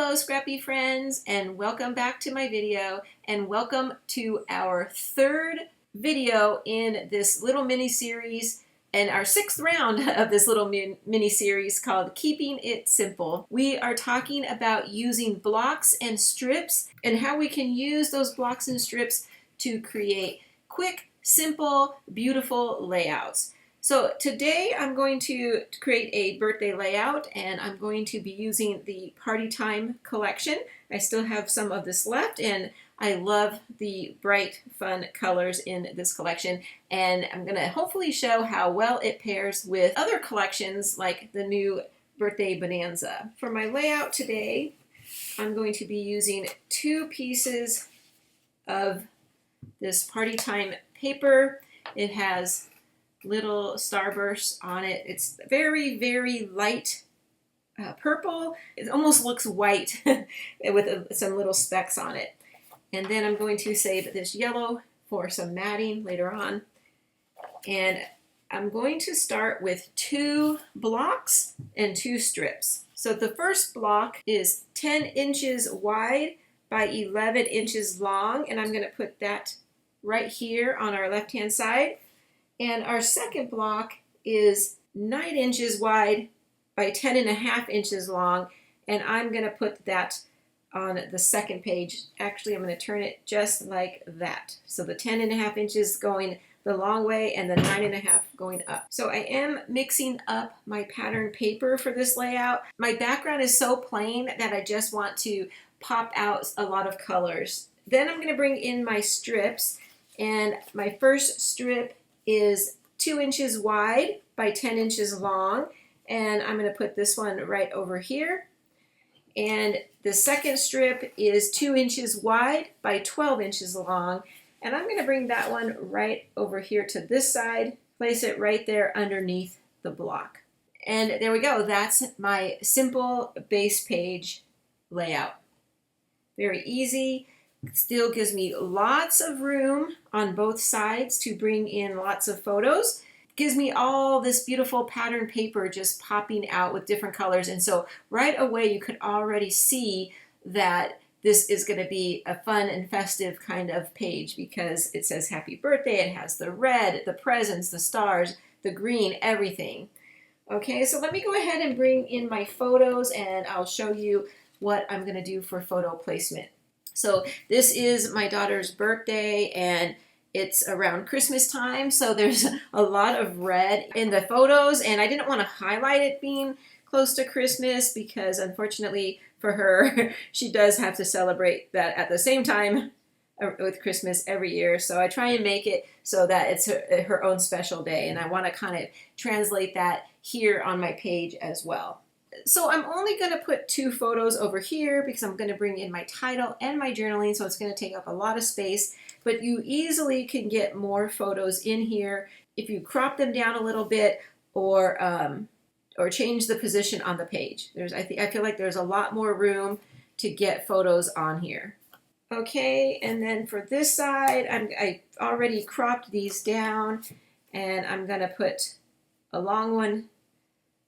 Hello Scrappy friends, and welcome back to my video, and welcome to our third video in this little mini series and our sixth round of this little mini series called Keeping It Simple. We are talking about using blocks and strips and how we can use those blocks and strips to create quick, simple, beautiful layouts. So today I'm going to create a birthday layout, and I'm going to be using the Party Time collection. I still have some of this left, and I love the bright, fun colors in this collection, and I'm going to hopefully show how well it pairs with other collections like the new Birthday Bonanza. For my layout today, I'm going to be using 2 pieces of this Party Time paper. It has little starbursts on it. It's very, very light purple. It almost looks white with some little specks on it. And then I'm going to save this yellow for some matting later on. And I'm going to start with 2 blocks and 2 strips. So the first block is 10 inches wide by 11 inches long, and I'm going to put that right here on our left-hand side. And our second block is 9 inches wide by 10.5 inches long, and I'm going to put that on the second page. Actually, I'm going to turn it just like that. So the 10.5 inches going the long way and the 9.5 going up. So I am mixing up my pattern paper for this layout. My background is so plain that I just want to pop out a lot of colors. Then I'm going to bring in my strips, and my first strip is 2 inches wide by 10 inches long, and I'm going to put this one right over here. And the second strip is 2 inches wide by 12 inches long, and I'm going to bring that one right over here to this side, place it right there underneath the block. And there we go. That's my simple base page layout. Very easy. Still gives me lots of room on both sides to bring in lots of photos. Gives me all this beautiful pattern paper just popping out with different colors. And so right away you could already see that this is going to be a fun and festive kind of page because it says happy birthday. It has the red, the presents, the stars, the green, everything. Okay, so let me go ahead and bring in my photos, and I'll show you what I'm going to do for photo placement. So this is my daughter's birthday, and it's around Christmas time, so there's a lot of red in the photos, and I didn't want to highlight it being close to Christmas because unfortunately for her, she does have to celebrate that at the same time with Christmas every year. So I try and make it so that it's her own special day, and I want to kind of translate that here on my page as well. So I'm only going to put 2 photos over here because I'm going to bring in my title and my journaling, so it's going to take up a lot of space. But you easily can get more photos in here if you crop them down a little bit or change the position on the page. I feel like there's a lot more room to get photos on here. Okay, and then for this side, I already cropped these down, and I'm going to put a long one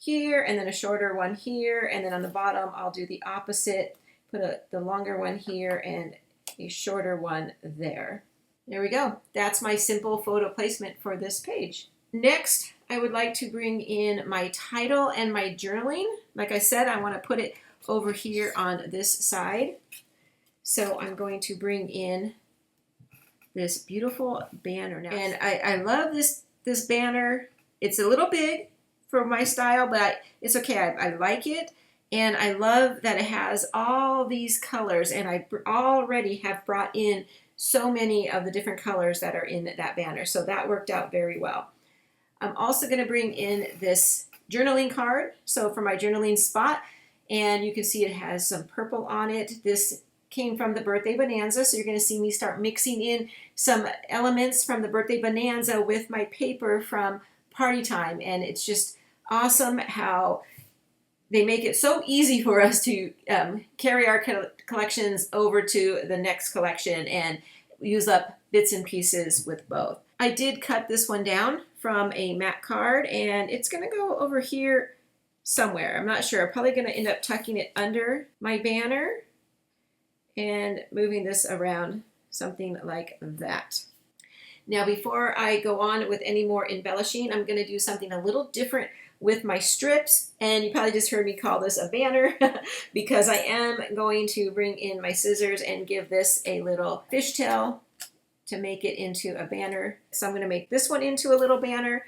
here and then a shorter one here, and then on the bottom I'll do the opposite, put the longer one here and a shorter one there. There we go. That's my simple photo placement for this page. Next, I would like to bring in my title and my journaling. Like I said, I want to put it over here on this side. So I'm going to bring in this beautiful banner now. And I love this banner. It's a little big for my style, but it's okay. I like it, and I love that it has all these colors, and I already have brought in so many of the different colors that are in that banner, so that worked out very well. I'm also going to bring in this journaling card, so for my journaling spot, and you can see it has some purple on it. This came from the Birthday Bonanza, so you're going to see me start mixing in some elements from the Birthday Bonanza with my paper from Party Time, and it's just awesome how they make it so easy for us to carry our collections over to the next collection and use up bits and pieces with both. I did cut this one down from a mat card, and it's going to go over here somewhere. I'm not sure. I'm probably going to end up tucking it under my banner and moving this around something like that. Now, before I go on with any more embellishing, I'm going to do something a little different with my strips, and you probably just heard me call this a banner because I am going to bring in my scissors and give this a little fishtail to make it into a banner. So I'm going to make this one into a little banner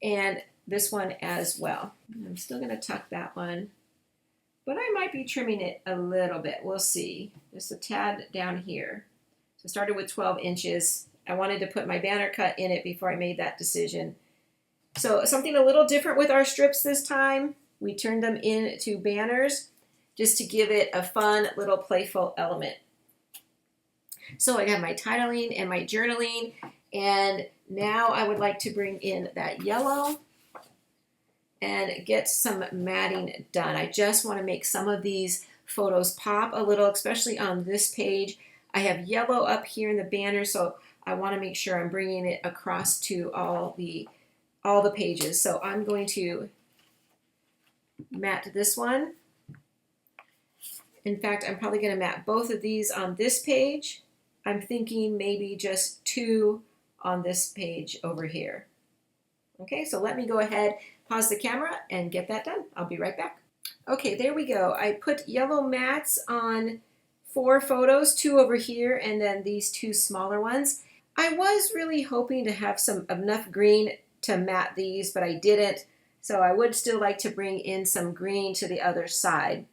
and this one as well. I'm still going to tuck that one, but I might be trimming it a little bit. We'll see. Just a tad down here. So I started with 12 inches. I wanted to put my banner cut in it before I made that decision. So something a little different with our strips this time. We turned them into banners just to give it a fun little playful element. So I got my titling and my journaling, and now I would like to bring in that yellow and get some matting done. I just want to make some of these photos pop a little, especially on this page. I have yellow up here in the banner, so I want to make sure I'm bringing it across to all the pages. So I'm going to mat this one. In fact, I'm probably going to mat both of these on this page. I'm thinking maybe just 2 on this page over here. Okay, so let me go ahead, pause the camera, and get that done. I'll be right back. Okay, there we go. I put yellow mats on 4 photos, 2 over here, and then these 2 smaller ones. I was really hoping to have enough green to mat these, but I didn't. So I would still like to bring in some green to the other side.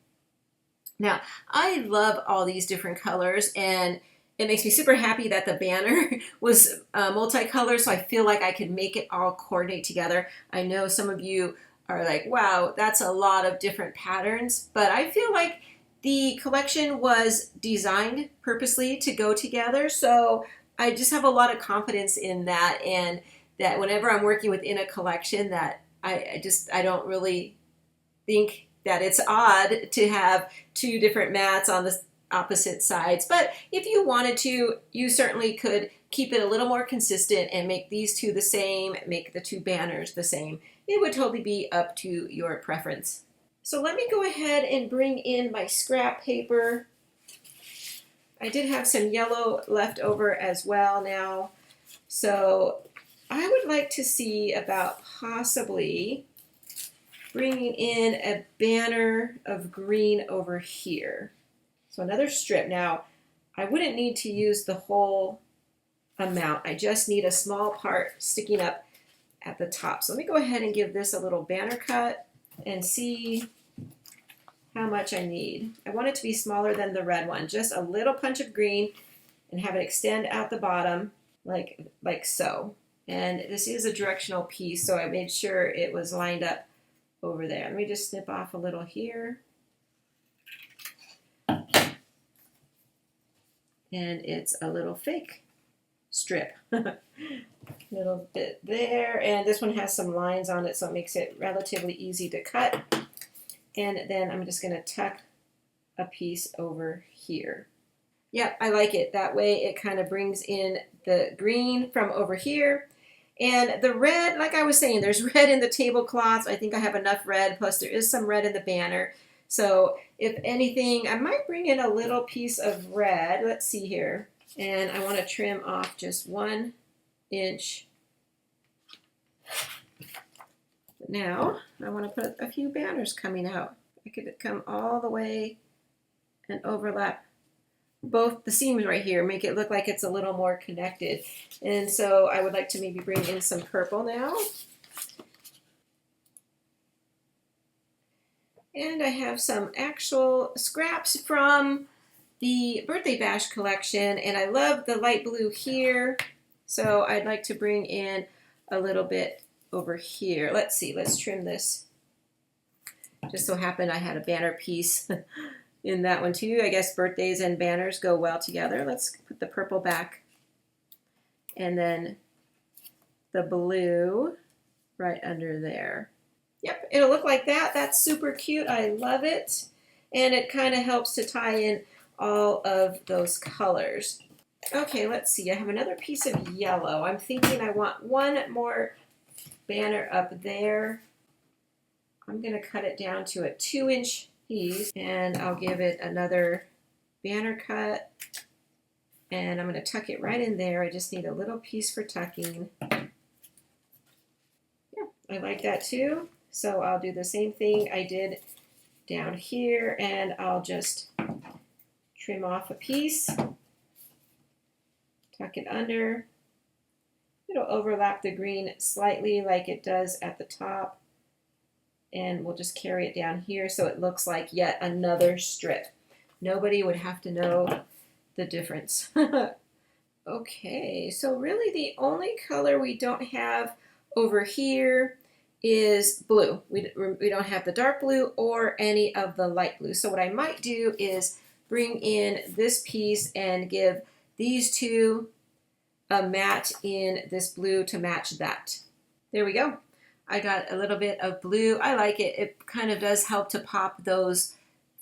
Now, I love all these different colors, and it makes me super happy that the banner was multicolor, so I feel like I can make it all coordinate together. I know some of you are like, wow, that's a lot of different patterns, but I feel like the collection was designed purposely to go together, so I just have a lot of confidence in that, and that whenever I'm working within a collection, that I don't really think that it's odd to have 2 different mats on the opposite sides. But if you wanted to, you certainly could keep it a little more consistent and make these 2 the same, make the 2 banners the same. It would totally be up to your preference. So let me go ahead and bring in my scrap paper. I did have some yellow left over as well now. So I would like to see about possibly bringing in a banner of green over here. So another strip. Now, I wouldn't need to use the whole amount. I just need a small part sticking up at the top. So let me go ahead and give this a little banner cut and see how much I need. I want it to be smaller than the red one. Just a little punch of green and have it extend out the bottom like so. And this is a directional piece, so I made sure it was lined up over there. Let me just snip off a little here. And it's a little fake strip. Little bit there, and this one has some lines on it, so it makes it relatively easy to cut. And then I'm just going to tuck a piece over here. Yep, I like it. That way it kind of brings in the green from over here. And the red, like I was saying, there's red in the tablecloths. I think I have enough red, plus there is some red in the banner. So if anything, I might bring in a little piece of red. Let's see here. And I want to trim off just 1 inch. But now I want to put a few banners coming out. I could come all the way and overlap both the seams right here, make it look like it's a little more connected. And so I would like to maybe bring in some purple now. And I have some actual scraps from the Birthday Bash collection, and I love the light blue here, so I'd like to bring in a little bit over here. Let's see, let's trim this. Just so happened I had a banner piece in that one too. I guess birthdays and banners go well together. Let's put the purple back, and then the blue right under there. Yep, it'll look like that. That's super cute. I love it. And it kind of helps to tie in all of those colors. Okay, let's see. I have another piece of yellow. I'm thinking I want one more banner up there. I'm going to cut it down to a 2-inch piece, and I'll give it another banner cut, and I'm going to tuck it right in there. I just need a little piece for tucking. Yeah, I like that too. So I'll do the same thing I did down here, and I'll just trim off a piece, tuck it under. It'll overlap the green slightly like it does at the top, and we'll just carry it down here so it looks like yet another strip. Nobody would have to know the difference. Okay, so really the only color we don't have over here is blue. We don't have the dark blue or any of the light blue. So what I might do is bring in this piece and give these two a matte in this blue to match that. There we go. I got a little bit of blue. I like it. It kind of does help to pop those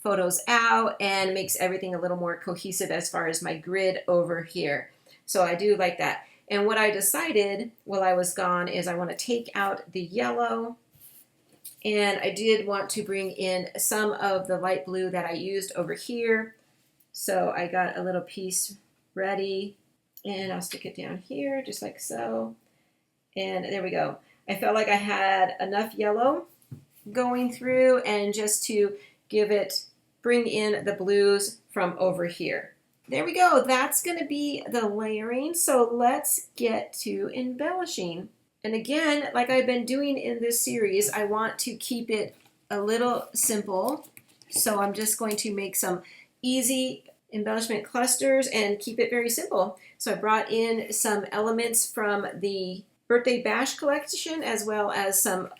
photos out and makes everything a little more cohesive as far as my grid over here. So I do like that. And what I decided while I was gone is I want to take out the yellow, and I did want to bring in some of the light blue that I used over here. So I got a little piece ready, and I'll stick it down here just like so. And there we go. I felt like I had enough yellow going through, and just to bring in the blues from over here. There we go. That's going to be the layering. So let's get to embellishing. And again, like I've been doing in this series, I want to keep it a little simple. So I'm just going to make some easy embellishment clusters and keep it very simple. So I brought in some elements from the Birthday Bash collection, as well as some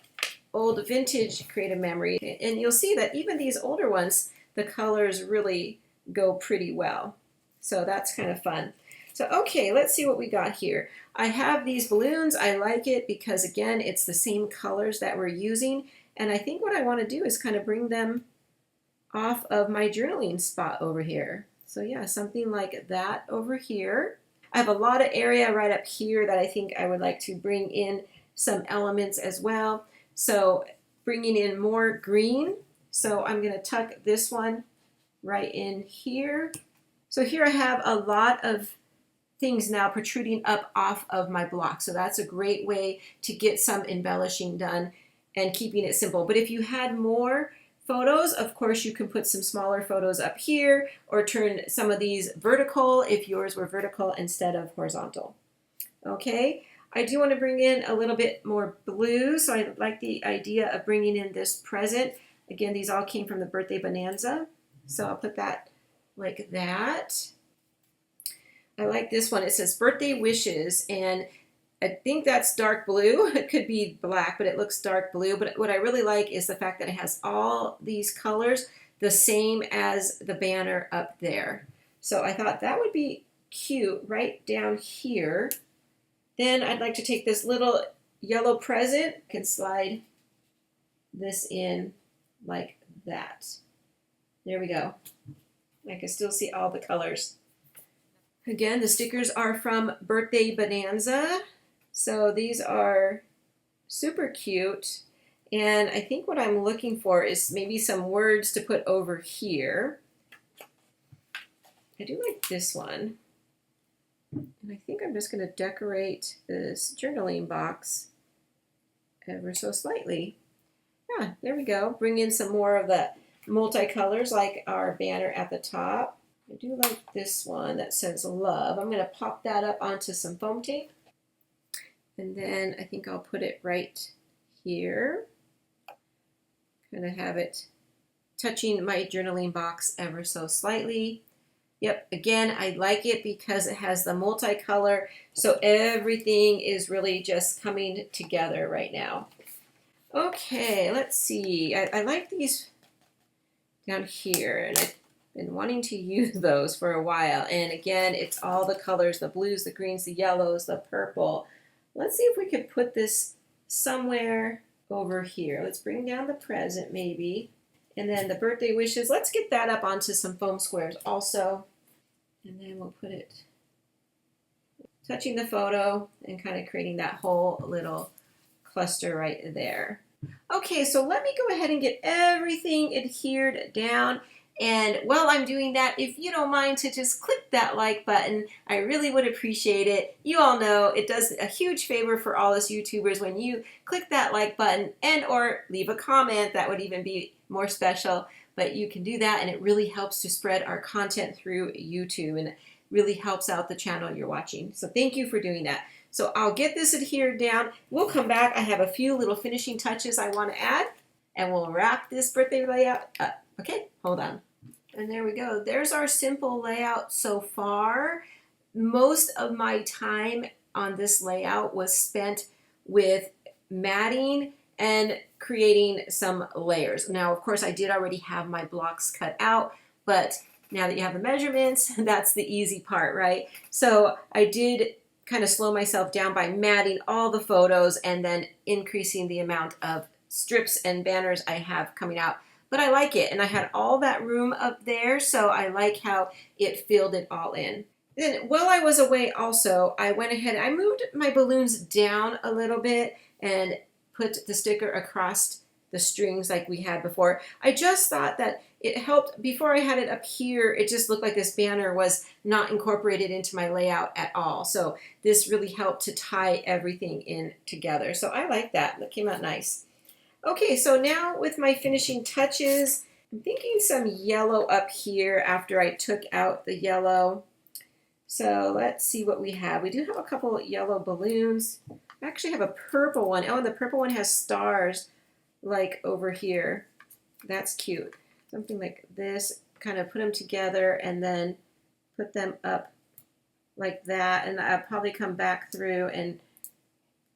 old vintage Creative Memory. And you'll see that even these older ones, the colors really go pretty well. So that's kind of fun. So okay, let's see what we got here. I have these balloons. I like it because, again, it's the same colors that we're using. And I think what I want to do is kind of bring them off of my journaling spot over here. So yeah, something like that over here. I have a lot of area right up here that I think I would like to bring in some elements as well. So bringing in more green. So I'm going to tuck this one right in here. So here I have a lot of things now protruding up off of my block. So that's a great way to get some embellishing done and keeping it simple. But if you had more photos, of course you can put some smaller photos up here, or turn some of these vertical if yours were vertical instead of horizontal. Okay, I do want to bring in a little bit more blue, so I like the idea of bringing in this present. Again, these all came from the Birthday Bonanza, so I'll put that like that. I like this one. It says Birthday Wishes, and I think that's dark blue. It could be black, but it looks dark blue. But what I really like is the fact that it has all these colors the same as the banner up there. So I thought that would be cute right down here. Then I'd like to take this little yellow present and slide this in like that. There we go. I can still see all the colors. Again, the stickers are from Birthday Bonanza. So these are super cute. And I think what I'm looking for is maybe some words to put over here. I do like this one. And I think I'm just going to decorate this journaling box ever so slightly. Yeah, there we go. Bring in some more of the multicolors like our banner at the top. I do like this one that says love. I'm going to pop that up onto some foam tape. And then I think I'll put it right here. Kind of have it touching my journaling box ever so slightly. Yep, again, I like it because it has the multicolor, so everything is really just coming together right now. Okay, let's see. I like these down here, and I've been wanting to use those for a while. And again, it's all the colors, the blues, the greens, the yellows, the purple. Let's see if we could put this somewhere over here. Let's bring down the present maybe. And then the birthday wishes, let's get that up onto some foam squares also. And then we'll put it touching the photo and kind of creating that whole little cluster right there. Okay, so let me go ahead and get everything adhered down. And while I'm doing that, if you don't mind to just click that like button, I really would appreciate it. You all know it does a huge favor for all us YouTubers when you click that like button and or leave a comment. That would even be more special. But you can do that and it really helps to spread our content through YouTube and it really helps out the channel you're watching. So thank you for doing that. So I'll get this adhered down. We'll come back. I have a few little finishing touches I want to add and we'll wrap this birthday layout up. Okay, hold on. And there we go. There's our simple layout so far. Most of my time on this layout was spent with matting and creating some layers. Now, of course, I did already have my blocks cut out, but now that you have the measurements, that's the easy part, right? So I did kind of slow myself down by matting all the photos and then increasing the amount of strips and banners I have coming out. But I like it, and I had all that room up there, so I like how it filled it all in. Then while I was away also, I went ahead, I moved my balloons down a little bit and put the sticker across the strings like we had before. I just thought that it helped, before I had it up here, it just looked like this banner was not incorporated into my layout at all. So this really helped to tie everything in together. So I like that, that came out nice. Okay, so now with my finishing touches, I'm thinking some yellow up here after I took out the yellow. So let's see what we have. We do have a couple yellow balloons. I actually have a purple one. Oh, and the purple one has stars like over here. That's cute. Something like this, kind of put them together and then put them up like that. And I'll probably come back through and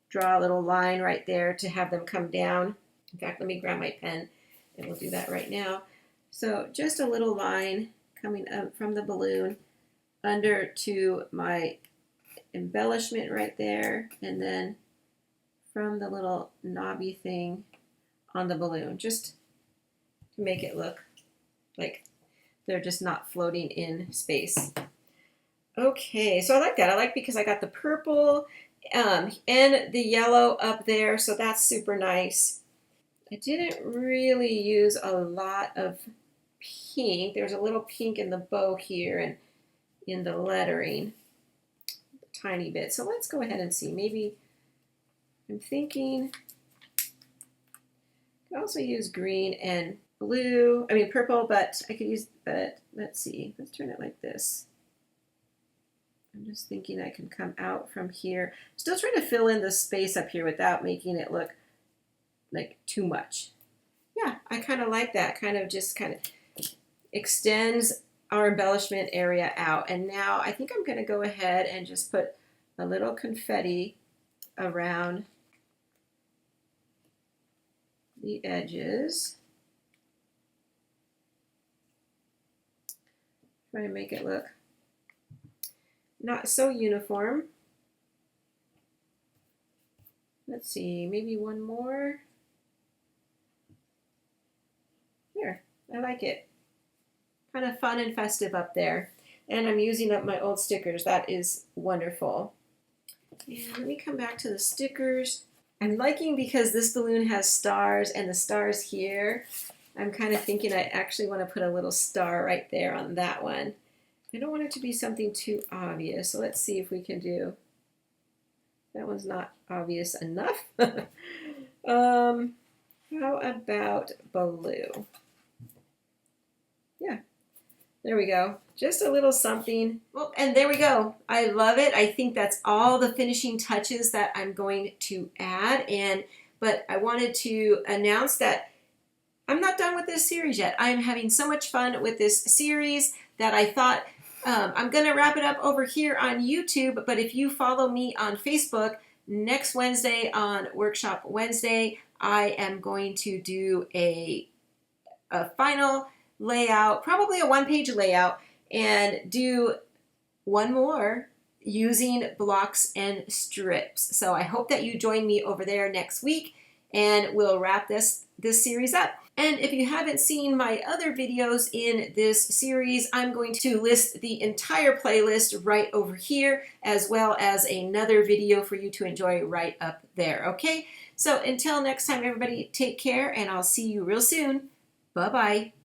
draw a little line right there to have them come down. In fact, let me grab my pen and we'll do that right now. So just a little line coming up from the balloon under to my embellishment right there, and then from the little knobby thing on the balloon, just to make it look like they're just not floating in space. Okay, so I like that. I like because I got the purple and the yellow up there, so that's super nice. I didn't really use a lot of pink. There's a little pink in the bow here and in the lettering, a tiny bit. So let's go ahead and see. Maybe I'm thinking I could also use green and blue. I mean purple, but I could use, but let's see. Let's turn it like this. I'm just thinking I can come out from here. Still trying to fill in the space up here without making it look like too much. Yeah, I kind of like that. Kind of just kind of extends our embellishment area out. And now I think I'm going to go ahead and just put a little confetti around the edges. Try to make it look not so uniform. Let's see, maybe one more. There, I like it. Kind of fun and festive up there. And I'm using up my old stickers. That is wonderful. And let me come back to the stickers. I'm liking because this balloon has stars and the stars here. I'm kind of thinking I actually want to put a little star right there on that one. I don't want it to be something too obvious. So let's see if we can do. That one's not obvious enough. How about blue? Yeah, there we go. Just a little something. Well, and there we go. I love it. I think that's all the finishing touches that I'm going to add. But I wanted to announce that I'm not done with this series yet. I'm having so much fun with this series that I thought I'm going to wrap it up over here on YouTube. But if you follow me on Facebook, next Wednesday on Workshop Wednesday, I am going to do a final layout, probably a one-page layout, and do one more using blocks and strips. So I hope that you join me over there next week, and we'll wrap this series up. And if you haven't seen my other videos in this series, I'm going to list the entire playlist right over here, as well as another video for you to enjoy right up there, okay? So until next time, everybody, take care, and I'll see you real soon. Bye-bye.